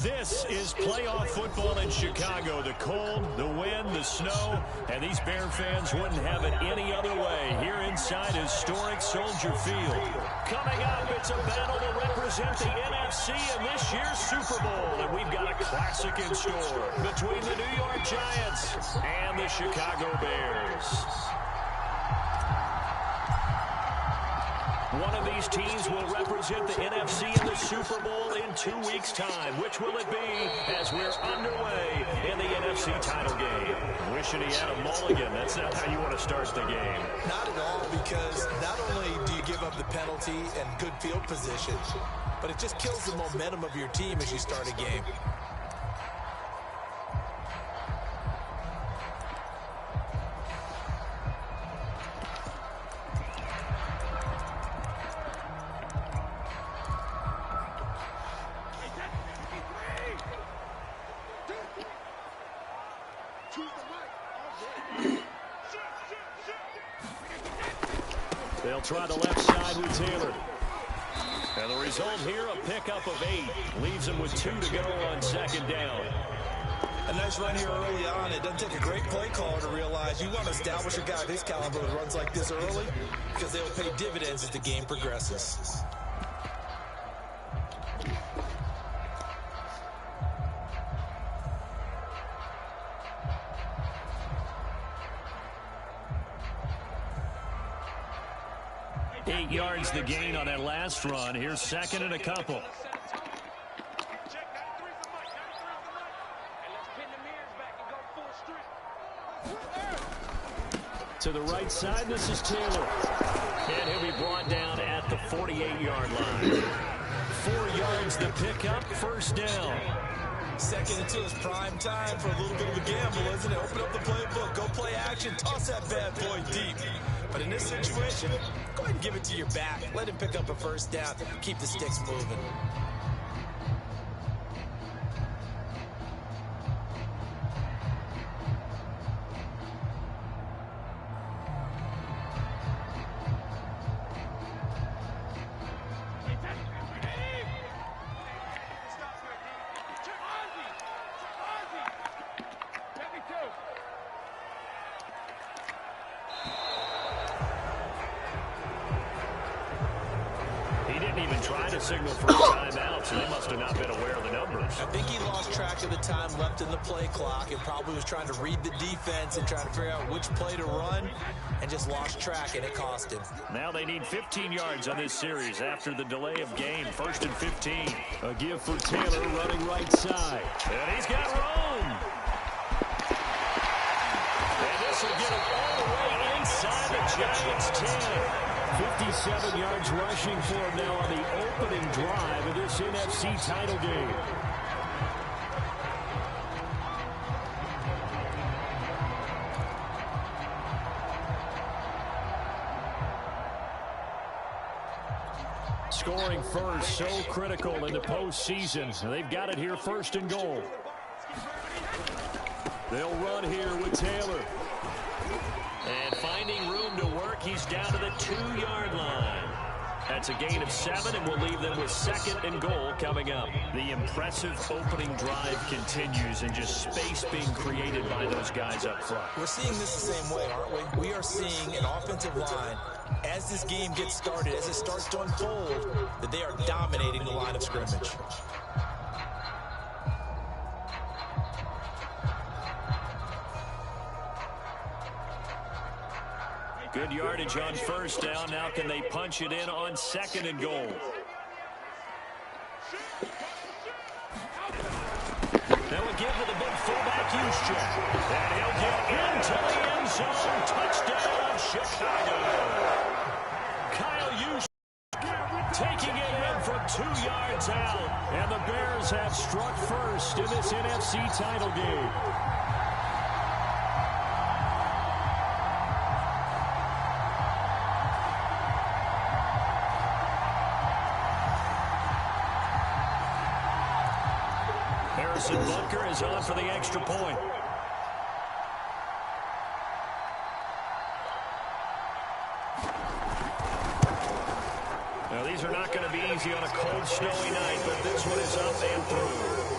This is playoff football in Chicago. The cold, the wind, the snow, and these Bear fans wouldn't have it any other way here inside historic Soldier Field. Coming up, it's a battle to represent the NFC in this year's Super Bowl, and we've got a classic in store between the New York Giants and the Chicago Bears. One of these teams will represent the NFC in the Super Bowl in 2 weeks' time. Which will it be as we're underway in the NFC title game? Wishing he had a mulligan. That's not how you want to start the game. Not at all, because not only do you give up the penalty and good field position, but it just kills the momentum of your team as you start a game. They'll try the left side with Taylor. And the result here, a pickup of 8. Leaves them with 2 to go on second down. A nice run here early on. It doesn't take a great play caller to realize you want to establish a guy of his caliber who runs like this early, because they will pay dividends as the game progresses. Eight yards the gain on that last run. Here's second and a couple. To the right side, this is Taylor. And he'll be brought down at the 48-yard line. 4 yards the pickup, first down. Second until it's prime time for a little bit of a gamble, isn't it? Open up the playbook, go play action, toss that bad boy deep. But in this situation, go ahead and give it to your back. Let him pick up a first down. Keep the sticks moving. Signal for a timeout, so they must have not been aware of the numbers. I think he lost track of the time left in the play clock and probably was trying to read the defense and trying to figure out which play to run and just lost track, and it cost him. Now they need 15 yards on this series after the delay of game. First and 15. A give for Taylor running right side. And he's got room. And this will get him all the way inside the Giants' 10. 57 yards rushing for him now on the opening drive of this NFC title game. Scoring first, so critical in the postseason. They've got it here, first and goal. They'll run here with Taylor. And finding room to work, he's down to the 2-yard line. That's a gain of 7, and we'll leave them with second and goal coming up. The impressive opening drive continues, and just space being created by those guys up front. We're seeing this the same way, aren't we? We are seeing an offensive line, as this game gets started, as it starts to unfold, that they are dominating the line of scrimmage. Good yardage on first down. Now can they punch it in on second and goal? That will give to the big fullback, Juszczyk. And he'll get into the end zone. Touchdown, Chicago. Kyle Juszczyk taking it in from 2 yards out. And the Bears have struck first in this NFC title game. Harrison Butker is on for the extra point. Now, these are not going to be easy on a cold, snowy night, but this one is up and through.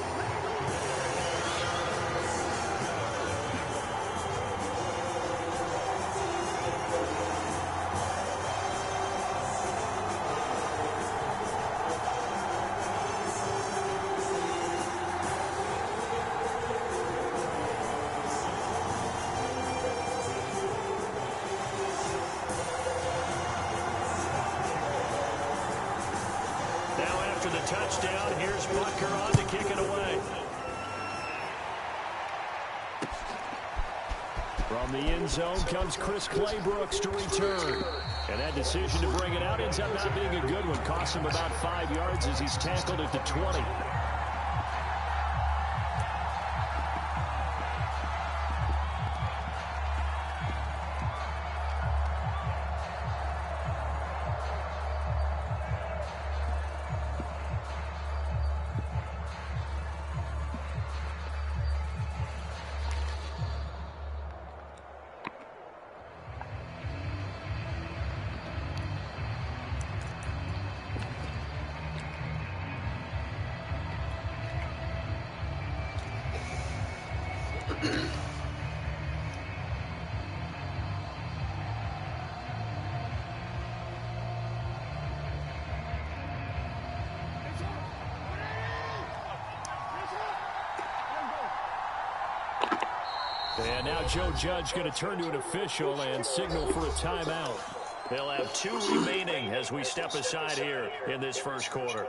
After the touchdown, here's Butker on to kick it away. From the end zone comes Chris Claybrooks to return. And that decision to bring it out ends up not being a good one. Costs him about 5 yards as he's tackled at the 20. And now Joe Judge going to turn to an official and signal for a timeout. They'll have 2 remaining as we step aside here in this first quarter.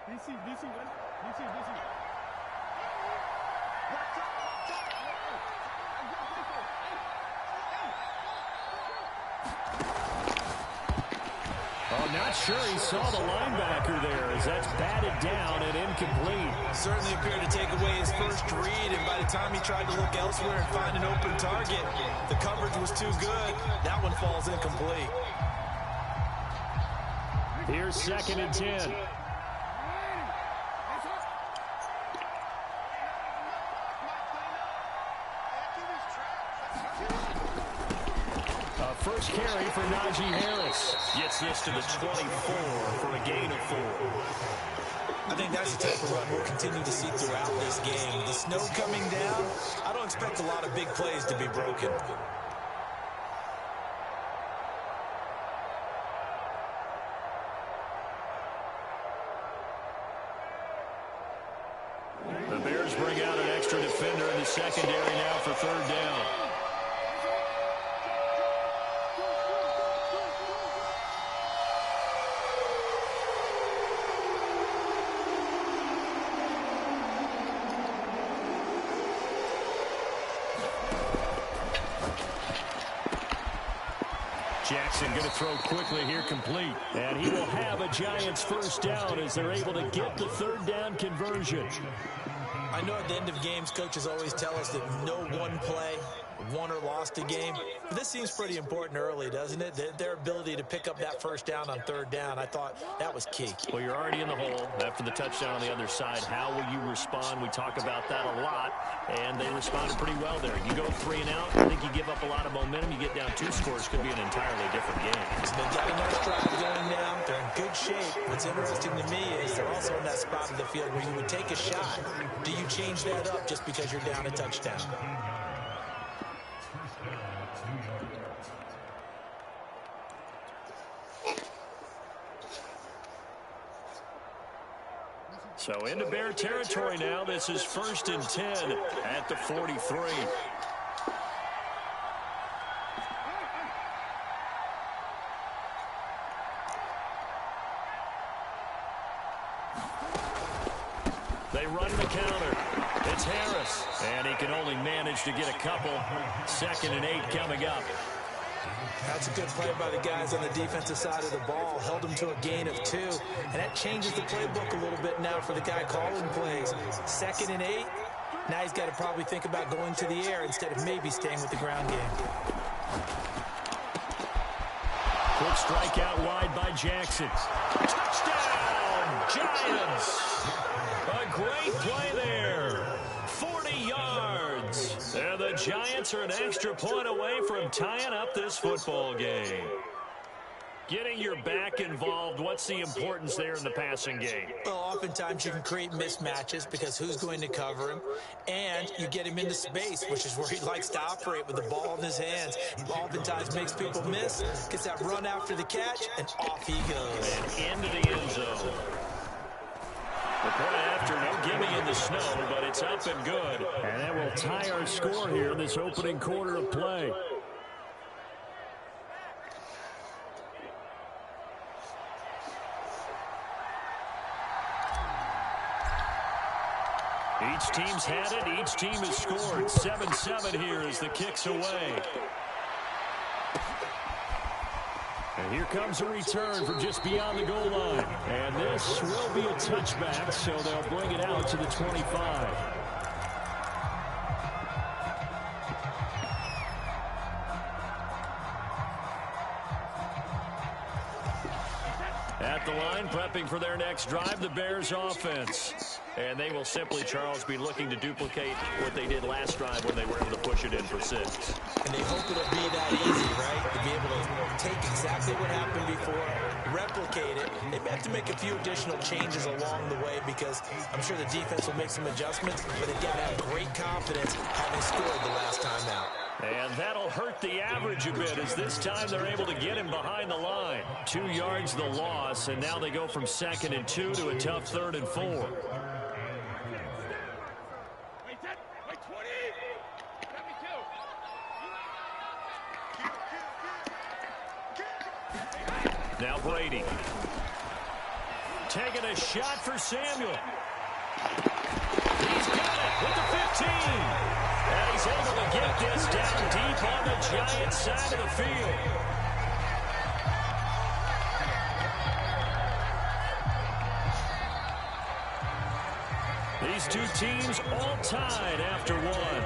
DC. Oh, not sure he saw the linebacker there as that's batted down and incomplete. Certainly appeared to take away his first read, and by the time he tried to look elsewhere and find an open target, the coverage was too good. That one falls incomplete. Here's 2nd and 10. First carry for Najee Harris. Gets this to the 24 for a gain of 4. I think that's the type of run we'll continue to see throughout this game. The snow coming down, I don't expect a lot of big plays to be broken. The Bears bring out an extra defender in the secondary now for 3rd down. Jackson going to throw quickly here, complete. And he will have a Giants first down as they're able to get the 3rd down conversion. I know at the end of games, coaches always tell us that no one play won or lost a game. But this seems pretty important early, doesn't it? Their ability to pick up that first down on 3rd down, I thought that was key. Well, you're already in the hole after the touchdown on the other side. How will you respond? We talk about that a lot, and they responded pretty well there. You go 3 and out, I think you give up a lot of momentum. You get down 2 scores, could be an entirely different game. So they've got a nice drive going down. They're in good shape. What's interesting to me is they're also in that spot of the field where you would take a shot. Do you change that up just because you're down a touchdown? So into Bear territory now. This is 1st and 10 at the 43. They run the counter. It's Harris. And he can only manage to get a couple. 2nd and 8 coming up. That's a good play by the guys on the defensive side of the ball. Held them to a gain of 2. And that changes the playbook a little bit now for the guy calling plays. 2nd and 8. Now he's got to probably think about going to the air instead of maybe staying with the ground game. Quick strike out wide by Jackson. Touchdown, Giants! A great play there. 40 yards. And the Giants are an extra point away from tying up this football game. Getting your back involved, what's the importance there in the passing game? Well, oftentimes you can create mismatches because who's going to cover him, and you get him into space, which is where he likes to operate with the ball in his hands. Oftentimes makes people miss, gets that run after the catch, and off he goes. And into the end zone. The point after, no gimme in the snow, but it's up and good. And that will tie our score here in this opening quarter of play. Each team's had it. Each team has scored. 7-7 here as the kick's away. And here comes a return from just beyond the goal line. And this will be a touchback, so they'll bring it out to the 25. At the line, prepping for their next drive, the Bears offense. And they will simply, Charles, be looking to duplicate what they did last drive when they were able to push it in for 6. And they hope it'll be that easy, right? To be able to take exactly what happened before, replicate it. They may have to make a few additional changes along the way because I'm sure the defense will make some adjustments, but they've got to have great confidence having scored the last time out. And that'll hurt the average a bit as this time they're able to get him behind the line. 2 yards the loss, and now they go from 2nd and 2 to a tough 3rd and 4. Now Brady. Taking a shot for Samuel. He's got it with the 15. And he's able to get this down deep on the Giants side of the field. These two teams all tied after one.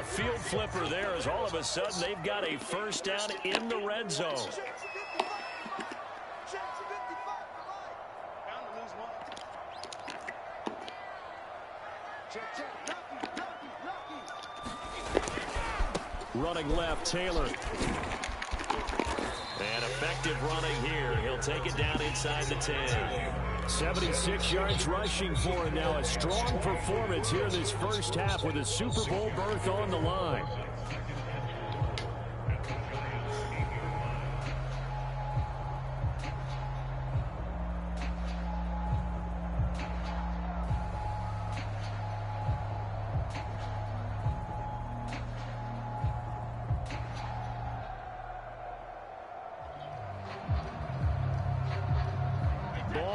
Field flipper there as all of a sudden they've got a first down in the red zone. Running left, Taylor. And effective running here. He'll take it down inside the 10. 76 yards rushing for him now. A strong performance here in this first half with a Super Bowl berth on the line.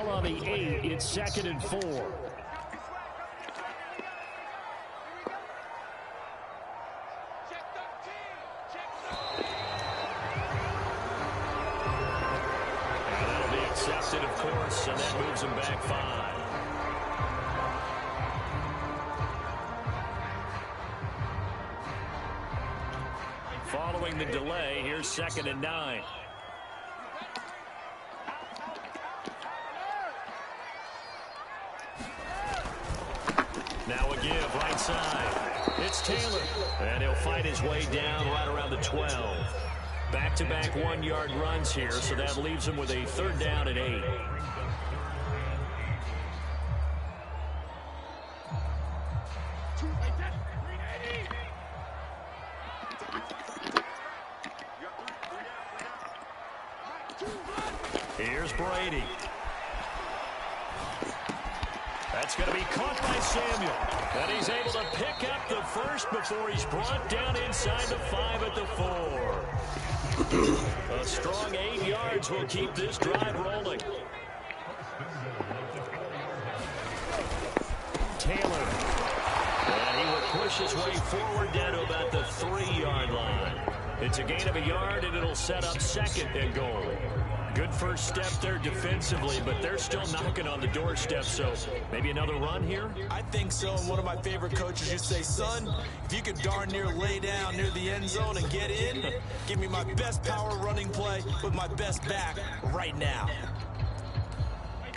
On the 8, it's 2nd and 4. And that'll be accepted, of course, and that moves him back 5. Following the delay, here's 2nd and 9. Now a give right side. It's Taylor. And he'll fight his way down right around the 12. Back-to-back 1-yard runs here, so that leaves him with a 3rd down and 8. Here's Brady. That's going to be caught by Samuel. And he's able to pick up the first before he's brought down inside the 5 at the 4. A strong 8 yards will keep this drive rolling. Taylor. And he will push his way forward down to about the 3-yard line. It's a gain of a yard, and it'll set up 2nd and goal. Good first step there defensively, but they're still knocking on the doorstep, so maybe another run here? I think so, and one of my favorite coaches used to say, son, if you could darn near lay down near the end zone and get in, give me my best power running play with my best back right now.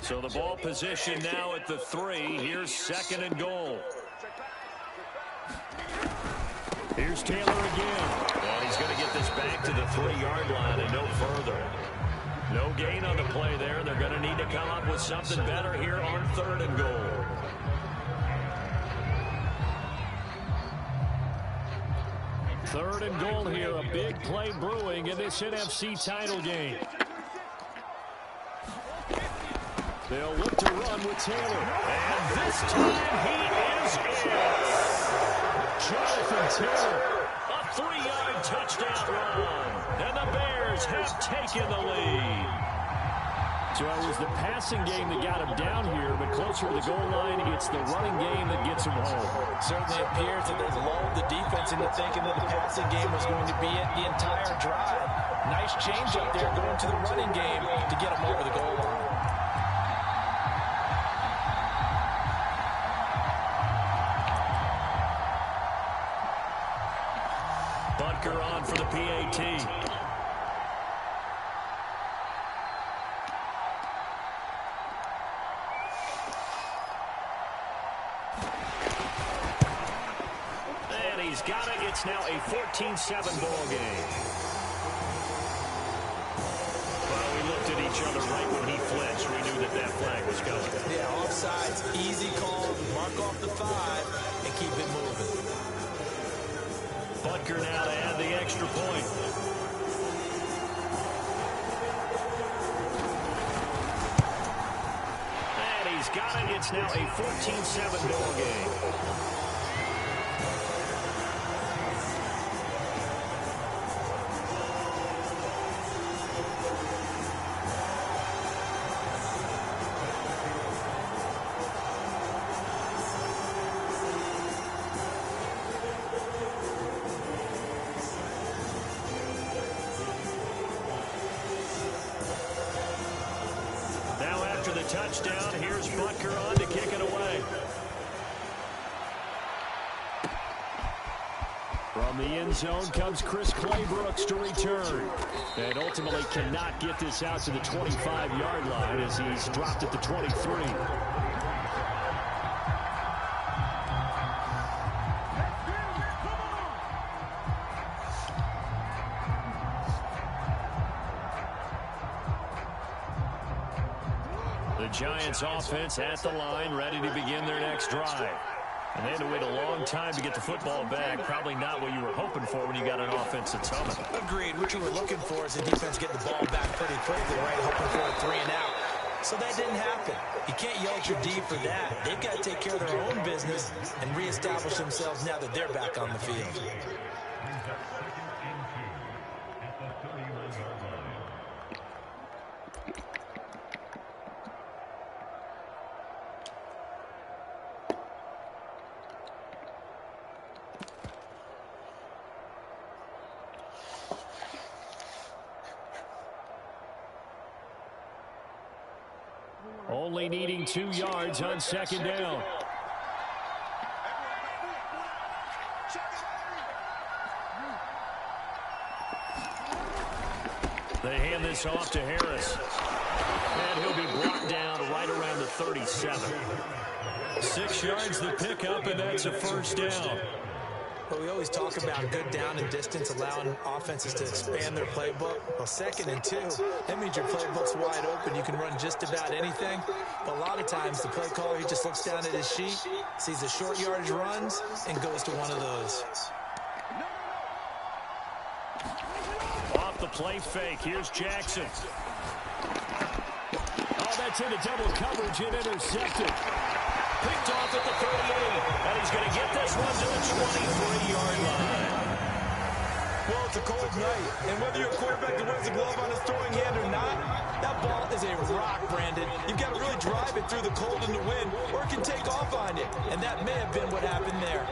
So the ball position now at the 3. Here's 2nd and goal. Here's Taylor again. And he's going to get this back to the 3-yard line and no further. No gain on the play there. They're going to need to come up with something better here on 3rd and goal. Third and goal here. A big play brewing in this NFC title game. They'll look to run with Taylor. And this time he is in. Jonathan Taylor, a 3-yard touchdown run. And the Bears have taken the lead. So it was the passing game that got him down here, but closer to the goal line, it's the running game that gets him home. Certainly appears that they've lulled the defense into thinking that the passing game was going to be it the entire drive. Nice change up there going to the running game to get him over the goal line. Butker on for the PAT. And he's got it. It's now a 14-7 ball game. Well, we looked at each other right when he flinched. We knew that flag was going. Yeah, offsides, easy call. Mark off the 5 and keep it moving. Butker now to add the extra point. And he's got it. It's now a 14-7 ball game. After the touchdown, here's Butker on to kick it away. From the end zone comes Chris Claybrooks to return. And ultimately cannot get this out to the 25-yard line as he's dropped at the 23. Giants offense at the line, ready to begin their next drive. And they had to wait a long time to get the football back. Probably not what you were hoping for when you got an offense that's humming. Agreed. What you were looking for is the defense getting the ball back pretty quickly, right? Hoping for a 3 and out. So that didn't happen. You can't yell at your D for that. They've got to take care of their own business and reestablish themselves now that they're back on the field. Only needing 2 yards on 2nd down. They hand this off to Harris. And he'll be brought down right around the 37. 6 yards the pickup, and that's a first down. But we always talk about good down and distance, allowing offenses to expand their playbook. Well, 2nd and 2, that means your playbook's wide open. You can run just about anything. But a lot of times, the play caller, he just looks down at his sheet, sees the short yardage runs, and goes to one of those. Off the play fake, here's Jackson. Oh, that's into double coverage and intercepted. Picked off at the 38, and he's going to get this one to the 23-yard line. Well, it's a cold night, and whether you're a quarterback that wears a glove on his throwing hand or not, that ball is a rock, Brandon. You've got to really drive it through the cold and the wind, or it can take off on you, and that may have been what happened there.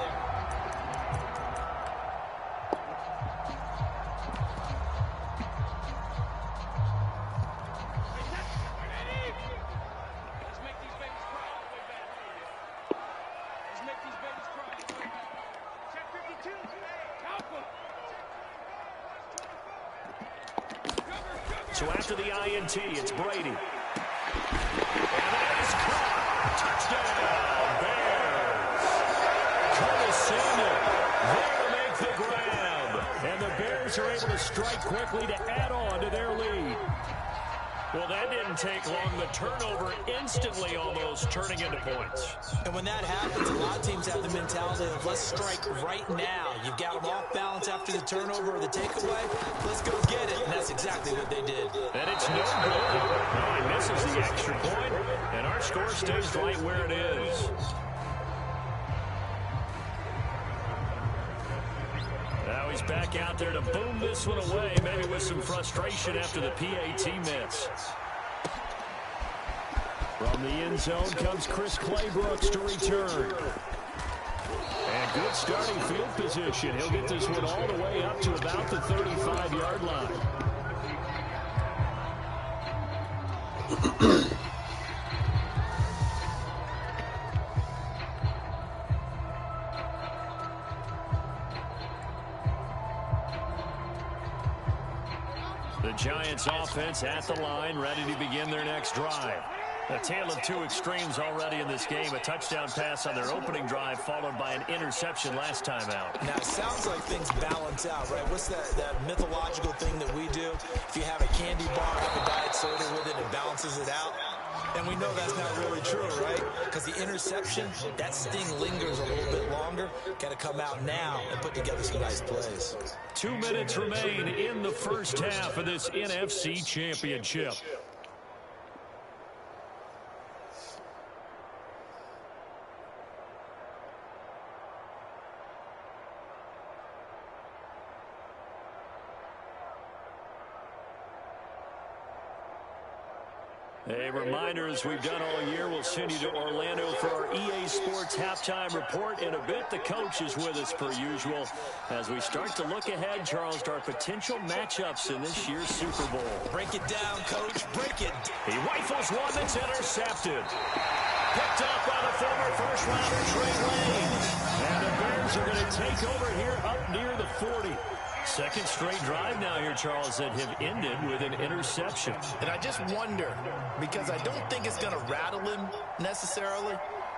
So after the INT, it's Brady. And that is caught. Touchdown, Bears. Curtis Samuel there to make the grab. And the Bears are able to strike quickly to add on to their lead. Well, that didn't take long. The turnover instantly almost turning into points. And when that happens, a lot of teams have the mentality of let's strike right now. You've got them off balance after the turnover or the takeaway. Let's go get it. And that's exactly what they did. And it's no good. Oh, he misses the extra point, and our score stays right where it is. Now he's back out there to boom this one away, maybe with some frustration after the PAT miss. From the end zone comes Chris Claybrooks to return. And good starting field position. He'll get this one all the way up to about the 35-yard line. The Giants offense at the line, ready to begin their next drive. A tale of two extremes already in this game. A touchdown pass on their opening drive, followed by an interception last time out. Now, it sounds like things balance out, right? What's that mythological thing that we do? If you have a candy bar, have a diet soda with it, it balances it out. And we know that's not really true, right? Because the interception, that sting lingers a little bit longer. Got to come out now and put together some nice plays. 2 minutes remain in the first half of this NFC Championship. A reminder, as we've done all year, we'll send you to Orlando for our EA Sports halftime report. In a bit, the coach is with us per usual as we start to look ahead, Charles, to our potential matchups in this year's Super Bowl. Break it down, Coach. Break it. He rifles one that's intercepted. Picked up by the former first-rounder Trey Lane. And the Bears are going to take over here up near the 40. Second straight drive now here, Charles, that have ended with an interception. And I just wonder, because I don't think it's going to rattle him necessarily,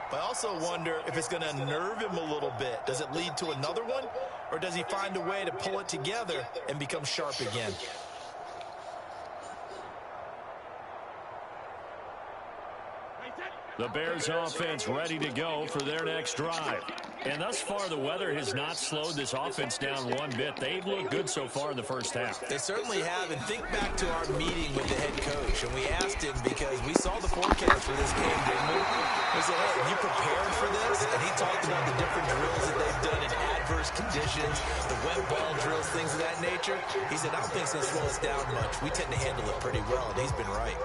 but I also wonder if it's going to unnerve him a little bit. Does it lead to another one, or does he find a way to pull it together and become sharp again? The Bears offense ready to go for their next drive. And thus far, the weather has not slowed this offense down one bit. They've looked good so far in the first half. They certainly have. And think back to our meeting with the head coach. And we asked him because we saw the forecast for this game, didn't we? We said, hey, are you prepared for this? And he talked about the different drills that they've done in adverse conditions, the wet ball drills, things of that nature. He said, I don't think it's going to slow us down much. We tend to handle it pretty well, and he's been right.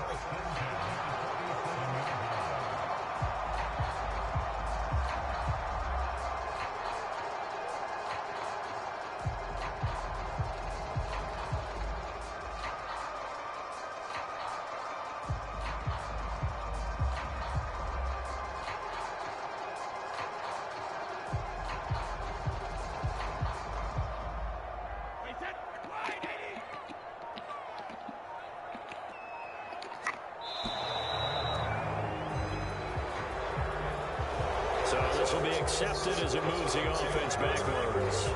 So this will be accepted as it moves the offense backwards.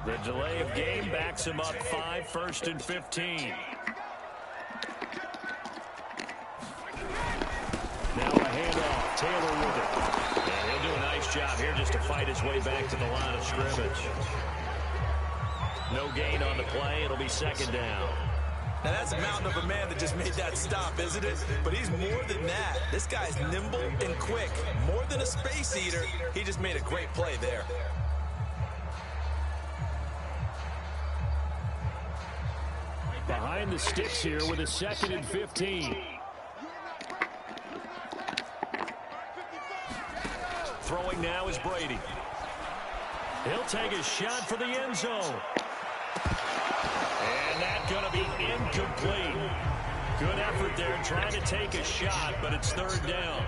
The delay of game backs him up 5, 1st and 15. Now a handoff. Taylor with it. And he'll do a nice job here just to fight his way back to the line of scrimmage. No gain on the play. It'll be second down. Now, that's a mountain of a man that just made that stop, isn't it? But he's more than that. This guy's nimble and quick. More than a space eater, he just made a great play there. Behind the sticks here with a 2nd and 15. Throwing now is Brady. He'll take a shot for the end zone. And that's going to be incomplete. Good effort there trying to take a shot, but it's 3rd down.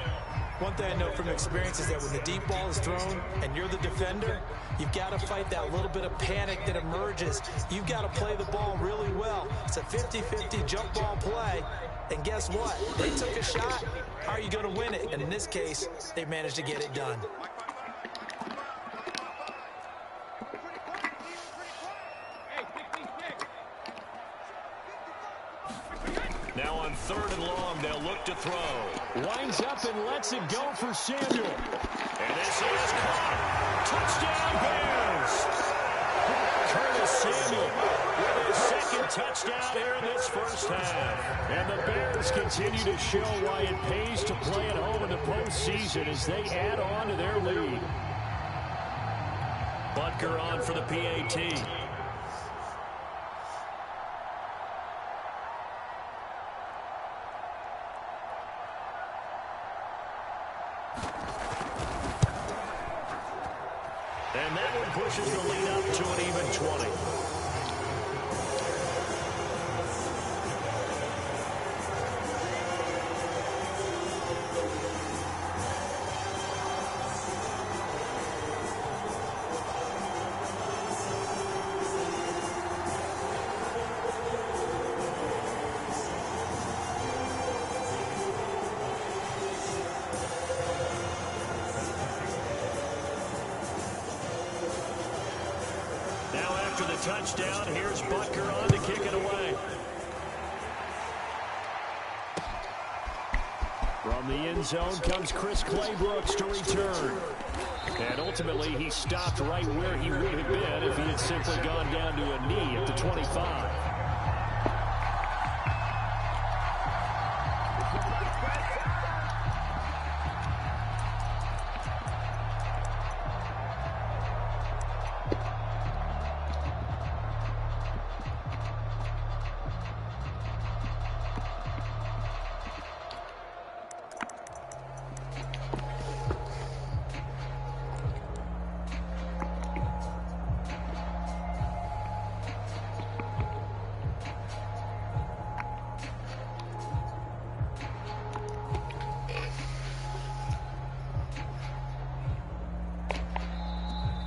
One thing I know from experience is that when the deep ball is thrown and you're the defender, you've got to fight that little bit of panic that emerges. You've got to play the ball really well. It's a 50-50 jump ball play. And guess what? They took a shot. How are you going to win it? And in this case, they managed to get it done. Now on 3rd and long, they'll look to throw. Winds up and lets it go for Samuel. And this is caught. Touchdown, Bears. Curtis Samuel with his 2nd touchdown here in this first half. And the Bears continue to show why it pays to play at home in the postseason as they add on to their lead. Butker on for the PAT. And that one pushes the lead up to an even 20. Touchdown. Here's Butker on to kick it away. From the end zone comes Chris Claybrooks to return. And ultimately, he stopped right where he would have been if he had simply gone down to a knee at the 25.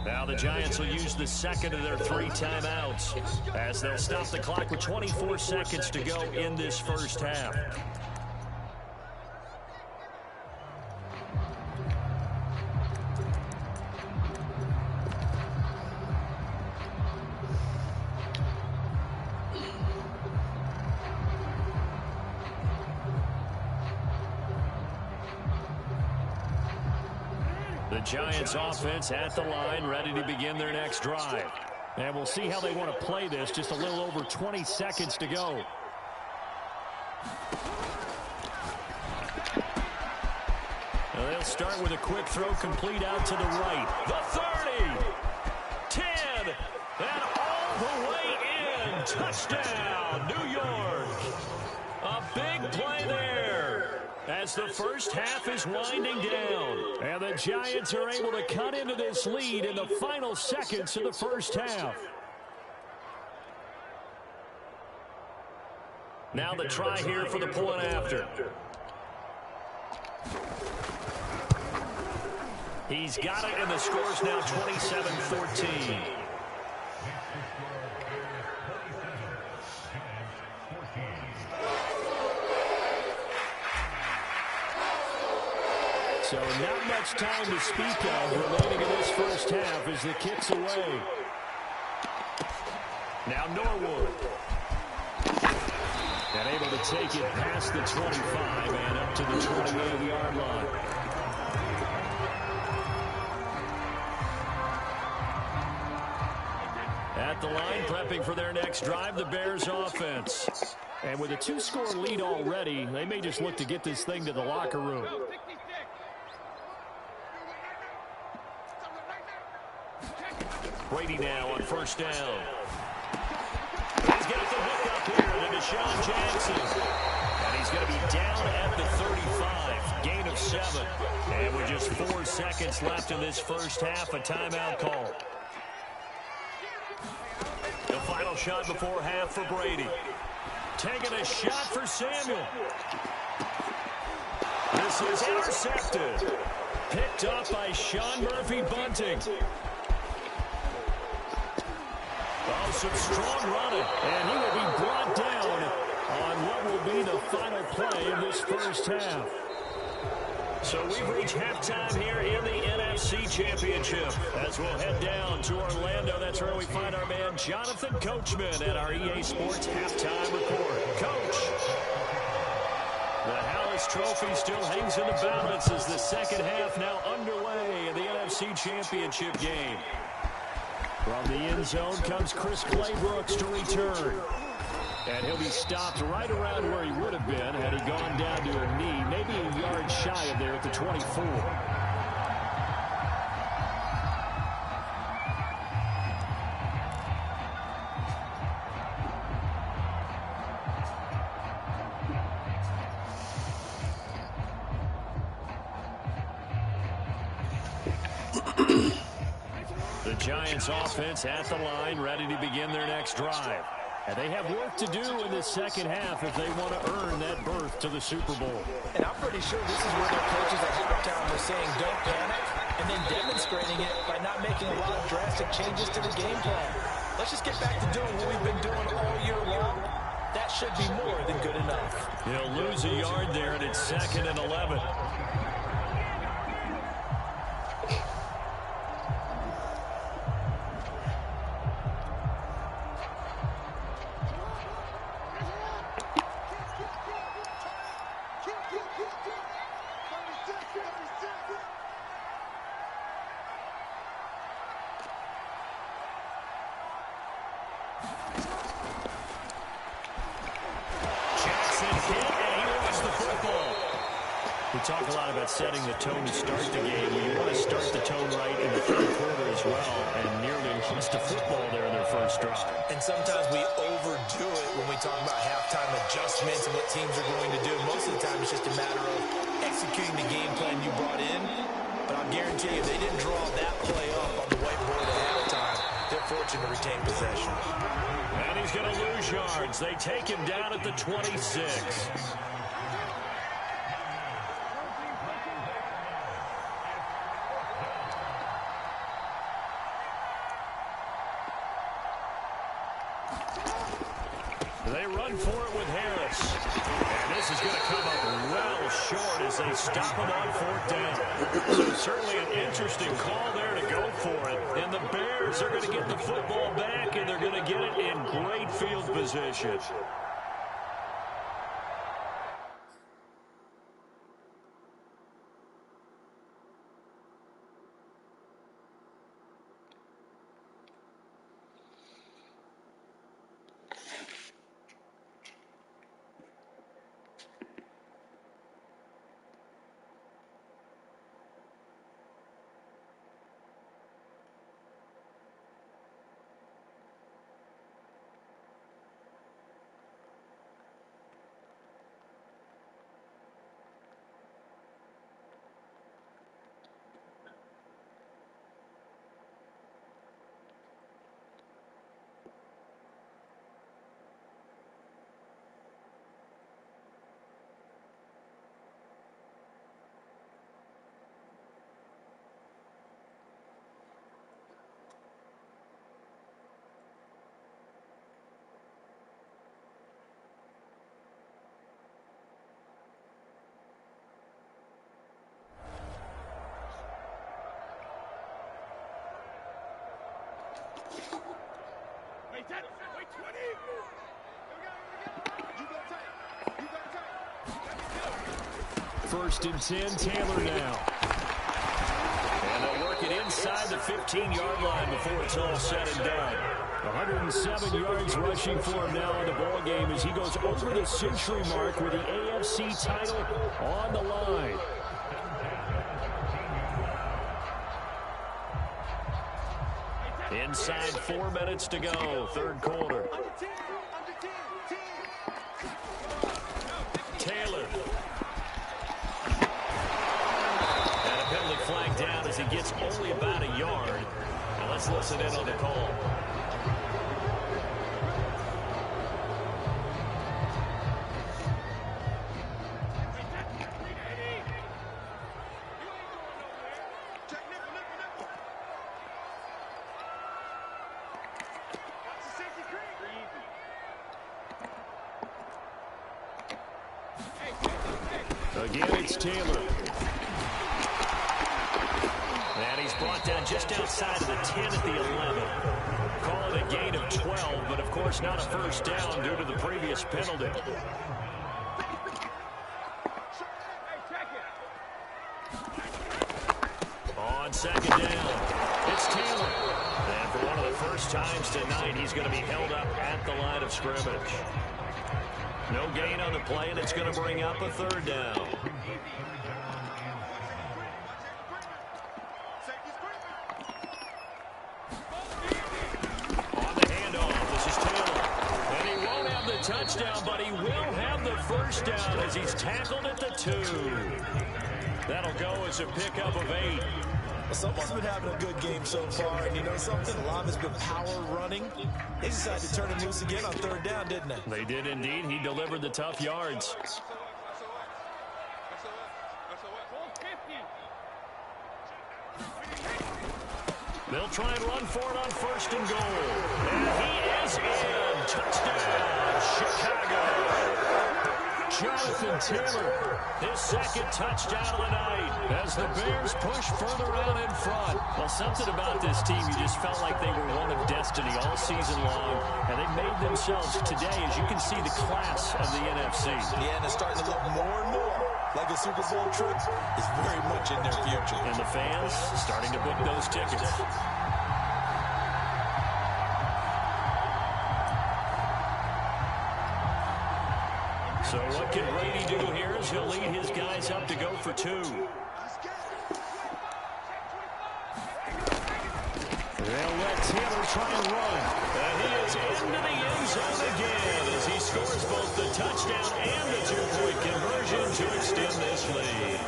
Now the Giants will use the 2nd of their 3 timeouts as they'll stop the clock with 24 seconds to go in this first half. The Giants offense at the line, ready to begin their next drive. And we'll see how they want to play this. Just a little over 20 seconds to go. Now they'll start with a quick throw complete out to the right. The 30, 10, and all the way in. Touchdown, New York. A big play there as the first half is winding down. And the Giants are able to cut into this lead in the final seconds of the first half. Now the try here for the point after. He's got it, and the score's now 27-14. So not much time to speak of remaining in this first half as the kick's away. Now Norwood. And able to take it past the 25 and up to the 28-yard line. At the line, prepping for their next drive, the Bears offense. And with a 2-score lead already, they may just look to get this thing to the locker room. Brady now on first down. He's got the hook up here to Deshaun Jackson. And he's going to be down at the 35. Gain of 7. And with just 4 seconds left in this first half, a timeout call. The final shot before half for Brady. Taking a shot for Samuel. This is intercepted. Picked up by Sean Murphy-Bunting. Oh, some strong running. And he will be brought down on what will be the final play of this first half. So we've reached halftime here in the NFC Championship. As we'll head down to Orlando, that's where we find our man Jonathan Coachman at our EA Sports Halftime Report. Coach, the Hallis Trophy still hangs in the balance as the second half now underway in the NFC Championship game. From the end zone comes Chris Claybrooks to return. And he'll be stopped right around where he would have been had he gone down to a knee, maybe a yard shy of there at the 24. The Giants offense at the line, ready to begin their next drive. And they have work to do in the second half if they want to earn that berth to the Super Bowl. And I'm pretty sure this is where their coaches at halftime were saying don't panic, and then demonstrating it by not making a lot of drastic changes to the game plan. Let's just get back to doing what we've been doing all year long. That should be more than good enough. He'll lose a yard there, and it's 2nd and 11. Talk a lot about setting the tone to start the game. Well, you want to start the tone right in the third quarter as well, and nearly lost a football there in their first drive. And sometimes we overdo it when we talk about halftime adjustments and what teams are going to do. Most of the time it's just a matter of executing the game plan you brought in. But I'll guarantee you, if they didn't draw that play up on the whiteboard at halftime, they're fortunate to retain possession. And he's going to lose yards. They take him down at the 26. They run for it with Harris. And this is going to come up well short as they stop him on 4th down. So certainly an interesting call there to go for it. And the Bears are going to get the football back, and they're going to get it in great field position. Wait, 20. 1st and 10, Taylor now. And they'll work it it inside the 15-yard line before it's all said and done. 107 yards rushing for him now in the ball game as he goes over the century mark with the AFC title on the line. Inside 4 minutes to go, third quarter. Taylor. And a penalty flag down as he gets only about a yard. Now let's listen in on the call. Again, it's Taylor. And he's brought down just outside of the 10 at the 11. Call it a gain of 12, but of course not a first down due to the previous penalty. On second down, it's Taylor. And for one of the first times tonight, he's going to be held up at the line of scrimmage. No gain on the play, and it's going to bring up a third down. On the handoff, this is Taylor. And he won't have the touchdown, but he will have the first down as he's tackled at the 2. That'll go as a pickup of 8. Someone's been having a good game so far, and you know something? A lot of it's been power running. They decided to turn him loose again on third down, didn't they? They did indeed. He delivered the tough yards. They'll try and run for it on first and goal. And he is in. Touchdown, Chicago. Jonathan Taylor, his second touchdown of the night as the Bears push further out in front. Well, something about this team, you just felt like they were one of destiny all season long, and they made themselves today, as you can see, the class of the NFC. Yeah, and it's starting to look more and more like a Super Bowl trip is very much in their future. And the fans starting to book those tickets. So what can Brady do here as he'll lead his guys up to go for 2. They'll let Taylor try and run. And he is into the end zone again as he scores both the touchdown and the 2-point conversion to extend this lead.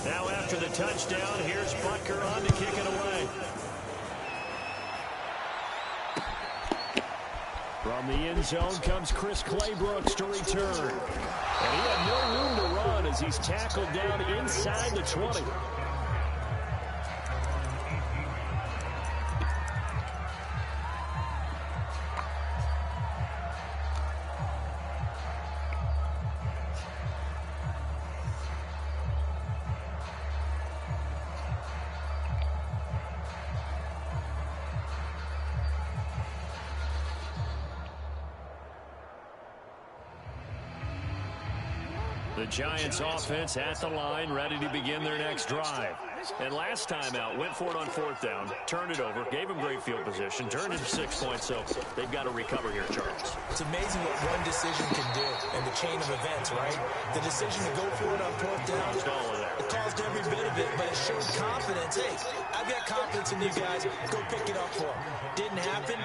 Now after the touchdown, here's Butker on to kick it away. From the end zone comes Chris Claybrooks to return. And he had no room to run as he's tackled down inside the 20. The Giants offense at the line, ready to begin their next drive. And last time out, went for it on fourth down, turned it over, gave them great field position, turned it to 6 points, so they've got to recover here, Charles. It's amazing what one decision can do in the chain of events, right? The decision to go for it on fourth down, it caused every bit of it, but it showed confidence. Hey, I've got confidence in you guys. Go pick it up for them. Didn't happen.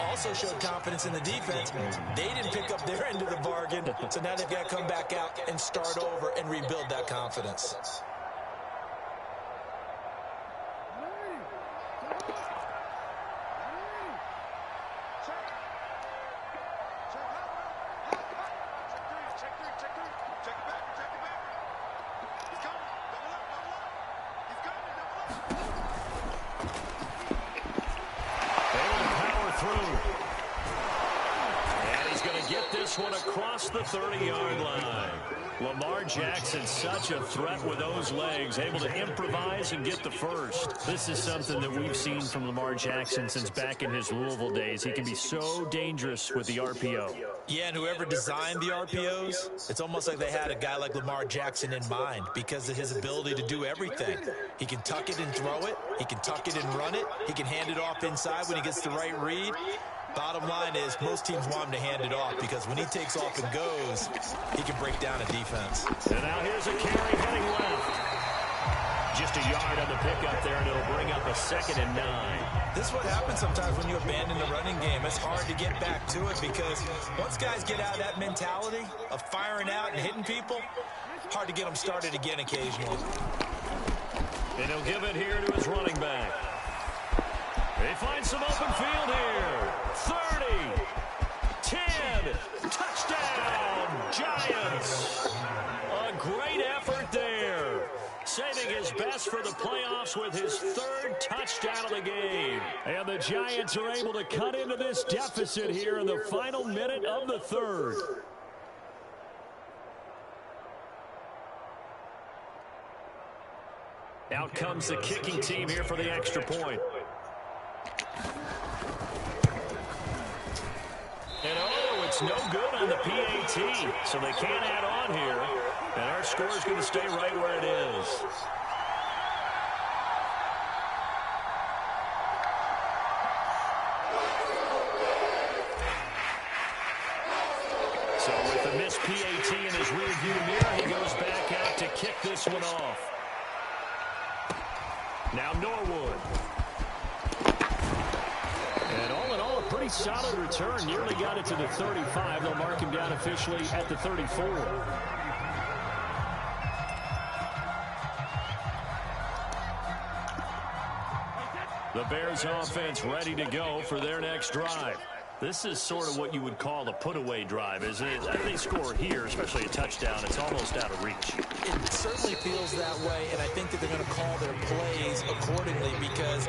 Also showed confidence in the defense. They didn't pick up their end of the bargain, so now they've got to come back out and start over and rebuild that confidence. this one across the 30-yard line. Lamar Jackson, such a threat with those legs, able to improvise and get the first. This is something that we've seen from Lamar Jackson since back in his Louisville days. He can be so dangerous with the RPO. Yeah, and whoever designed the RPOs, it's almost like they had a guy like Lamar Jackson in mind because of his ability to do everything. He can tuck it and throw it. He can tuck it and run it. He can hand it off inside when he gets the right read. Bottom line is most teams want him to hand it off because when he takes off and goes, he can break down a defense. And now here's a carry heading left. Just a yard on the pickup there, and it'll bring up a 2nd and 9. This is what happens sometimes when you abandon the running game. It's hard to get back to it because once guys get out of that mentality of firing out and hitting people, hard to get them started again occasionally. And he'll give it here to his running back. They find some open field here. 30, 10, touchdown, Giants. A great effort there. Saving his best for the playoffs with his 3rd touchdown of the game. And the Giants are able to cut into this deficit here in the final minute of the 3rd. Out comes the kicking team here for the extra point. And oh, it's no good on the PAT, so they can't add on here. And our score is going to stay right where it is. So with the missed PAT in his rearview mirror, he goes back out to kick this one off. Now Norwood. And all in all, a pretty solid return. Nearly got it to the 35. They'll mark him down officially at the 34. The Bears offense ready to go for their next drive. This is sort of what you would call a put-away drive, isn't it? After they score here, especially a touchdown, it's almost out of reach. It certainly feels that way, and I think that they're going to call their plays accordingly because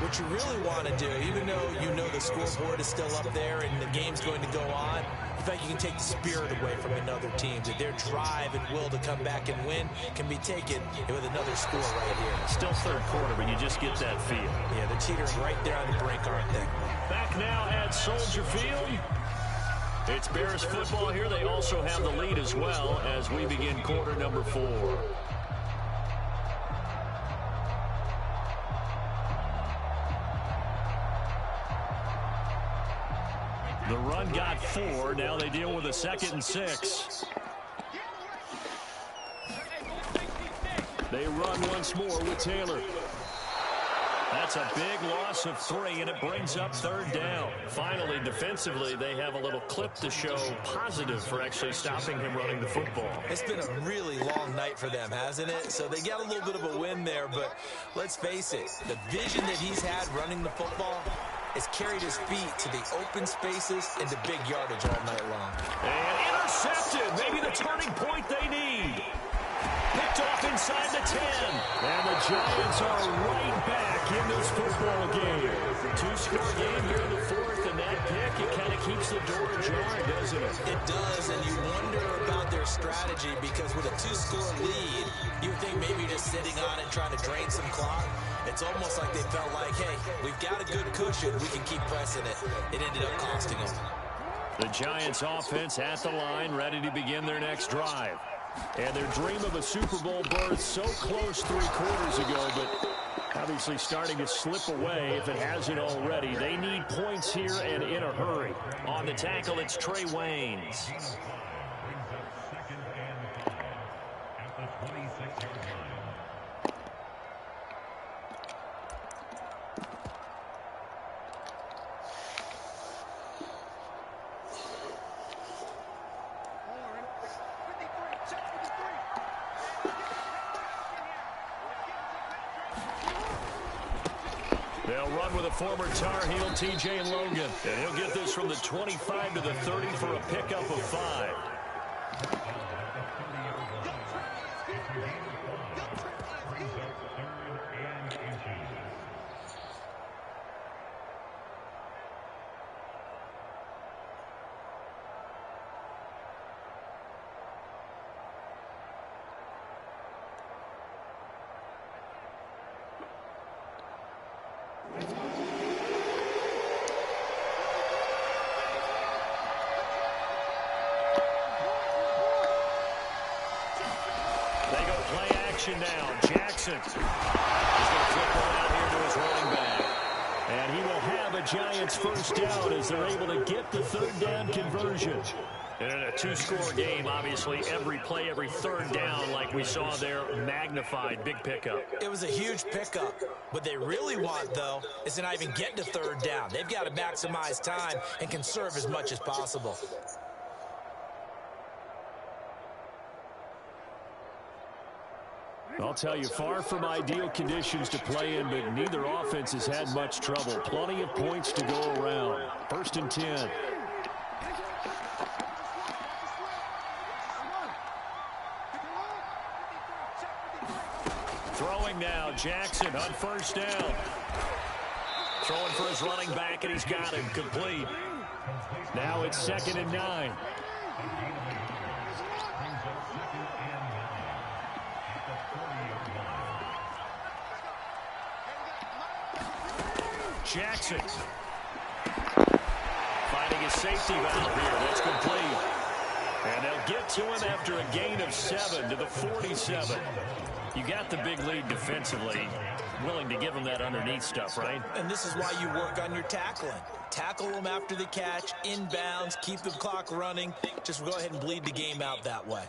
what you really want to do, even though you know the scoreboard is still up there and the game's going to go on, in fact, you can take the spirit away from another team. That their drive and will to come back and win can be taken with another score right here. Still 3rd quarter, but you just get that feel. Yeah, they're teetering right there on the brink, aren't they? Back now at Soldier Field. It's Bears football here. They also have the lead as well as we begin quarter number 4. The run got 4. Now they deal with a 2nd and 6. They run once more with Taylor. That's a big loss of 3, and it brings up 3rd down. Finally, defensively, they have a little clip to show positive for actually stopping him running the football. It's been a really long night for them, hasn't it? So they got a little bit of a win there, but let's face it, the vision that he's had running the football has carried his feet to the open spaces and to big yardage all night long. And intercepted, maybe the turning point they need. Picked off inside the 10. And the Giants are right back in this football game. 2-score game here in the 4th, and that pick, it kind of keeps the door ajar, doesn't it? It does, and you wonder about their strategy because with a 2-score lead, you would think maybe just sitting on it trying to drain some clock. It's almost like they felt like, hey, we've got a good cushion. We can keep pressing it. It ended up costing them. The Giants offense at the line, ready to begin their next drive. And their dream of a Super Bowl berth so close 3 quarters ago, but obviously starting to slip away if it hasn't already. They need points here and in a hurry. On the tackle, it's Trey Waynes. They'll run with a former Tar Heel, T.J. Logan. And he'll get this from the 25 to the 30 for a pickup of 5. They go play action now. Jackson. He's going to flip one out here to his running back. And he will have a Giants first down as they're able to get the third down conversion. And in a two-score game, obviously, every play, every third down, like we saw there, magnified, big pickup. It was a huge pickup. What they really want, though, is to not even get to third down. They've got to maximize time and conserve as much as possible. I'll tell you, far from ideal conditions to play in, but neither offense has had much trouble. Plenty of points to go around. 1st and 10. Throwing now, Jackson on first down. Throwing for his running back, and he's got him complete. Now it's 2nd and 9. Jackson finding a safety valve here. That's complete. And they'll get to him after a gain of 7 to the 47. You got the big lead defensively. Willing to give him that underneath stuff, right? And this is why you work on your tackling. Tackle them after the catch, inbounds, keep the clock running. Just go ahead and bleed the game out that way.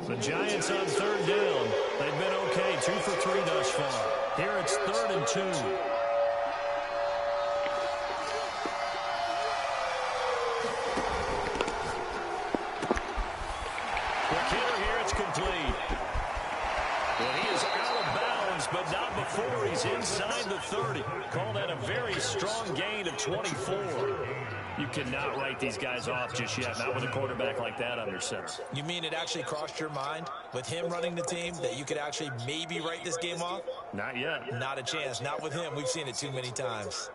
The Giants on third down. They've been okay, 2 for 3 thus far. Here it's 3rd and 2. Quick hitter here, it's complete. Well, he is out of bounds, but not before he's inside the 30. Call that a very strong gain of 24. You cannot write these guys off just yet, not with a quarterback like that under center. You mean it actually crossed your mind with him running the team that you could actually maybe write this game off? Not yet. Not a chance. Not with him. We've seen it too many times.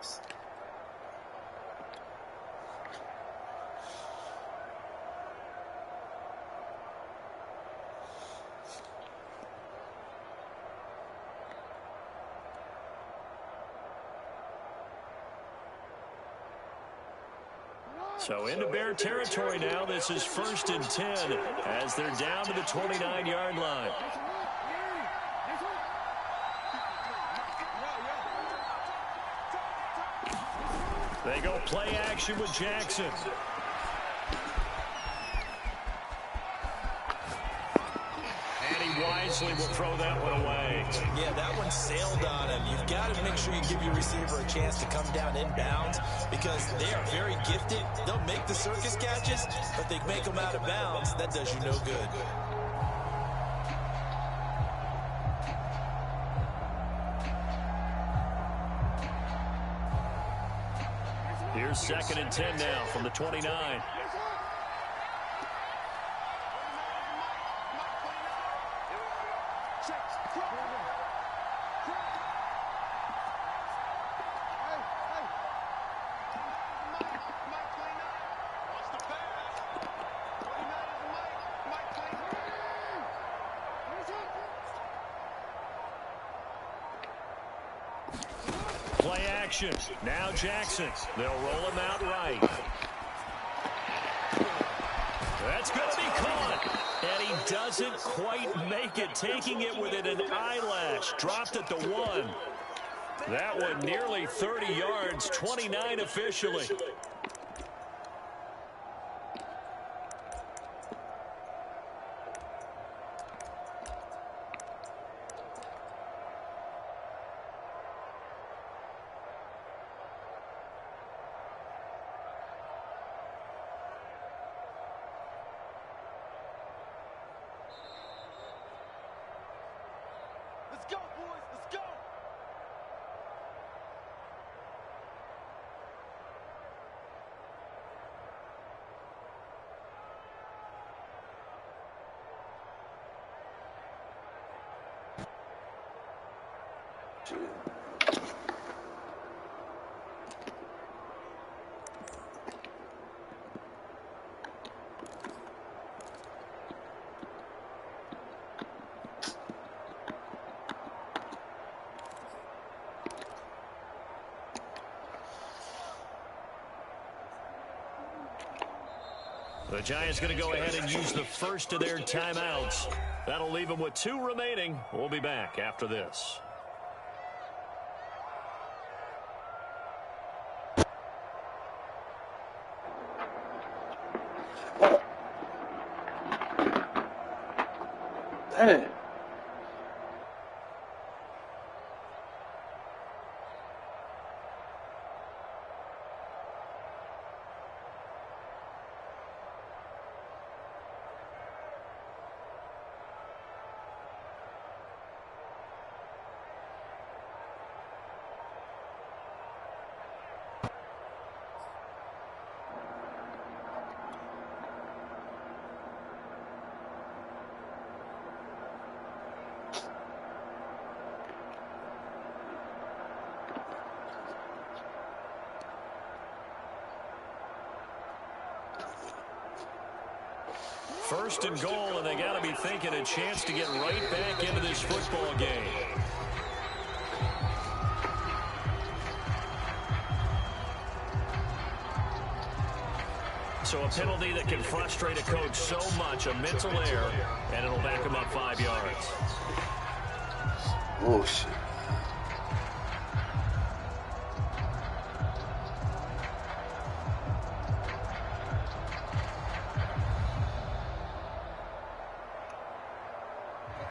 So into Bear territory now. This is 1st and 10 as they're down to the 29-yard line. They go play action with Jackson. And he wisely will throw that one away. Yeah, that one sailed on him. You've got to make sure you give your receiver a chance to come down inbounds because they are very gifted. They'll make the circus catches, but they make them out of bounds. That does you no good. Here's 2nd and 10 now from the 29. Play action. Now Jackson. They'll roll him out right. That's going to be caught. And he doesn't quite make it. Taking it within an eyelash. Dropped at the 1. That one nearly 30 yards. 29 officially. Let's go, boys. Let's go. The Giants going to go ahead and use the first of their timeouts. That'll leave them with 2 remaining. We'll be back after this. Hey. First and goal, and they got to be thinking a chance to get right back into this football game. So a penalty that can frustrate a coach so much, a mental error, and it'll back him up 5 yards. Oh, shit.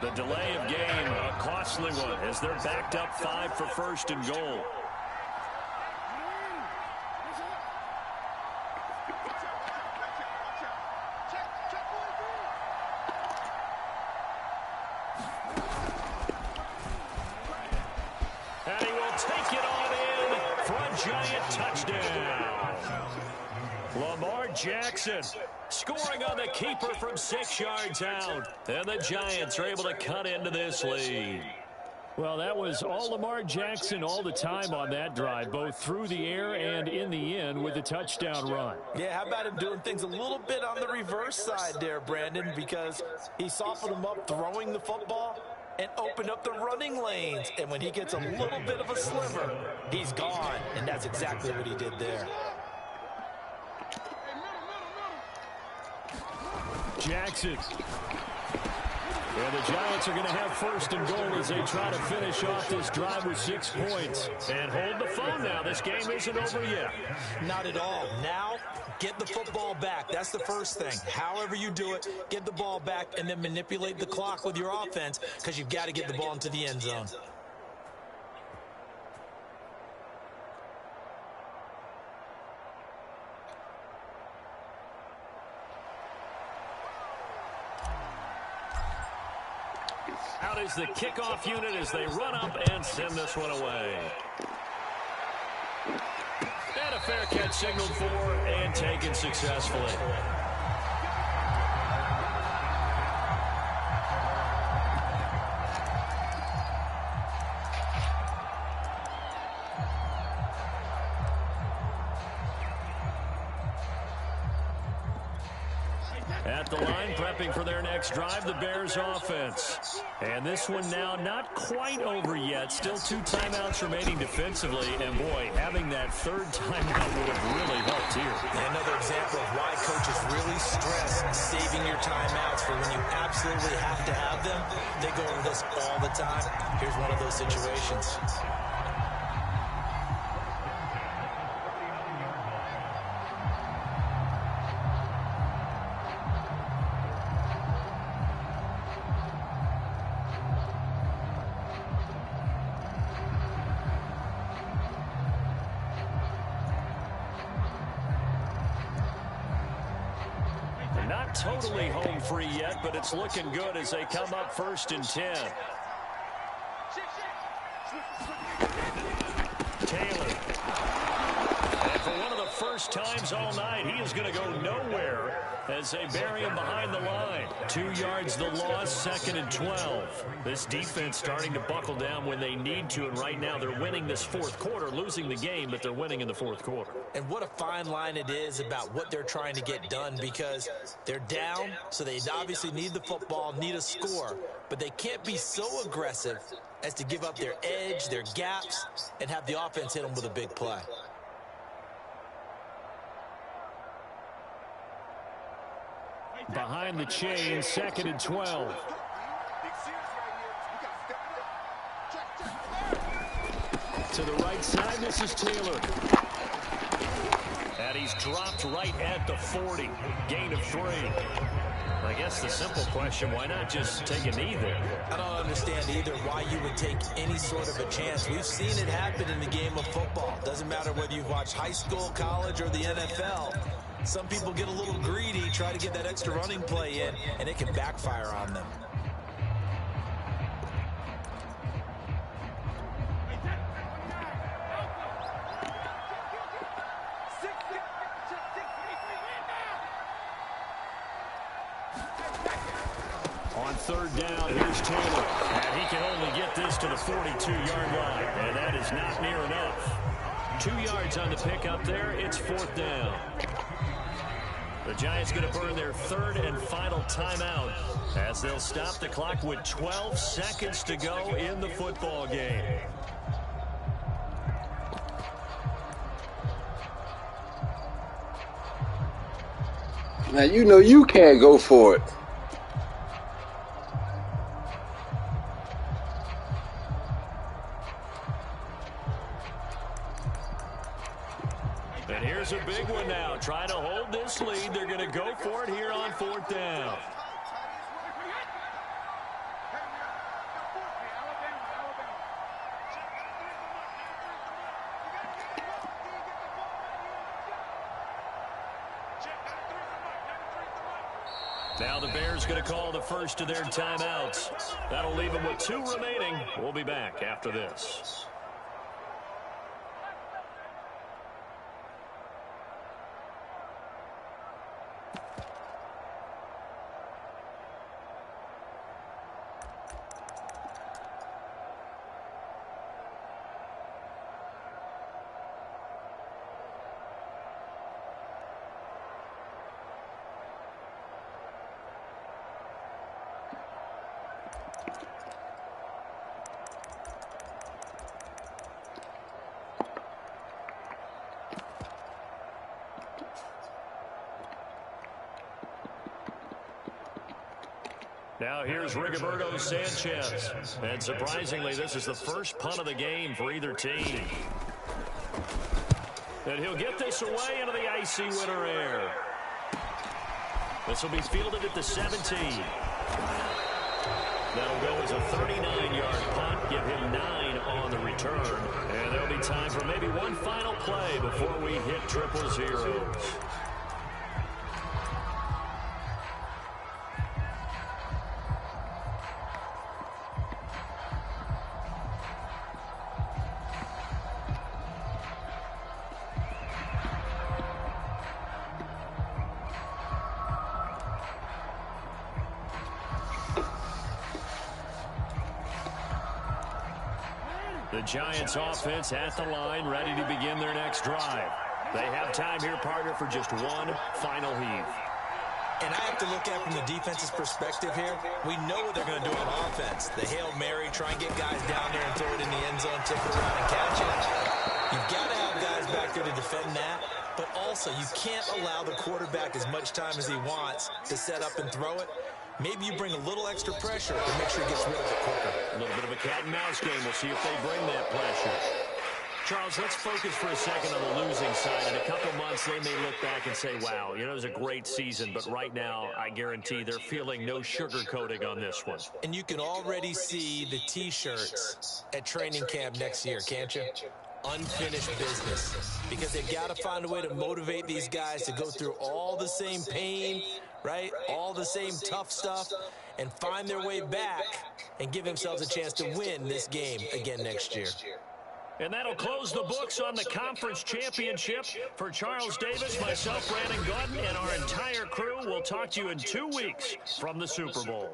The delay of game, a costly one, as they're backed up 5 for first and goal. And he will take it on in for a Giant touchdown. Lamar Jackson scoring on the keeper from 6 yards out. And the Giants are able to cut into this lead. Well, that was all Lamar Jackson all the time on that drive, both through the air and in the end with the touchdown run. Yeah, how about him doing things a little bit on the reverse side there, Brandon, because he softened him up throwing the football and opened up the running lanes. And when he gets a little bit of a sliver, he's gone. And that's exactly what he did there. Jackson. And the Giants are going to have first and goal as they try to finish off this drive with 6 points. And hold the phone now. This game isn't over yet. Not at all. Now, get the football back. That's the first thing. However you do it, get the ball back and then manipulate the clock with your offense because you've got to get the ball into the end zone. Out is the kickoff unit as they run up and send this one away. And a fair catch signaled for and taken successfully. At the line, prepping for their next drive, the Bears offense. And this one now not quite over yet. Still 2 timeouts remaining defensively. And, boy, having that 3rd timeout would have really helped here. Another example of why coaches really stress saving your timeouts for when you absolutely have to have them. They go over this all the time. Here's one of those situations. Not totally home free yet, but it's looking good as they come up 1st and 10. Taylor. And for one of the first times all night, he is going to go nowhere as they bury him behind the line. 2 yards the loss, 2nd and 12. This defense starting to buckle down when they need to, and right now they're winning this 4th quarter, losing the game, but they're winning in the 4th quarter. And what a fine line it is about what they're trying to get done, because they're down, so they obviously need the football, need a score, but they can't be so aggressive as to give up their edge, their gaps, and have the offense hit them with a big play. behind the chain, 2nd and 12. To the right side, this is Taylor. And he's dropped right at the 40. Gain of 3. I guess the simple question, why not just take a knee there? I don't understand either why you would take any sort of a chance. We've seen it happen in the game of football. Doesn't matter whether you've watched high school, college, or the NFL. Some people get a little greedy, try to get that extra running play in, and it can backfire on them. On 3rd down, here's Taylor. And he can only get this to the 42-yard line. And that is not near enough. 2 yards on the pickup there. It's 4th down. The Giants going to burn their 3rd and final timeout as they'll stop the clock with 12 seconds to go in the football game. Now, you know you can't go for it. And here's a big one now. Trying to hold this lead. They're going to go for it here on 4th down. Now the Bears going to call the first of their timeouts. That'll leave them with 2 remaining. We'll be back after this. Now here's Rigoberto Sanchez. And surprisingly, this is the first punt of the game for either team. And he'll get this away into the icy winter air. This will be fielded at the 17. That'll go as a 39-yard punt, give him 9 on the return. And there'll be time for maybe one final play before we hit 000. The Giants offense at the line, ready to begin their next drive. They have time here, partner, for just one final heave. And I have to look at it from the defense's perspective here. We know what they're going to do on offense. The Hail Mary, try and get guys down there and throw it in the end zone, tip it around and catch it. You've got to have guys back there to defend that. But also, you can't allow the quarterback as much time as he wants to set up and throw it. Maybe you bring a little extra pressure to make sure he gets rid of it quicker. A little bit of a cat and mouse game. We'll see if they bring that pressure. Charles, let's focus for a second on the losing side. In a couple months, they may look back and say, wow, you know, it was a great season. But right now, I guarantee they're feeling no sugarcoating on this one. And you can already see the T-shirts at training camp next year, can't you? Unfinished business. Because they've got to find a way to motivate these guys to go through all the same pain, right? All the same tough stuff, and find their way back and give themselves a chance to win this game again next year. And that'll close the books on the conference championship. For Charles Davis, myself, Brandon Gaudin, and our entire crew, we'll talk to you in 2 weeks from the Super Bowl.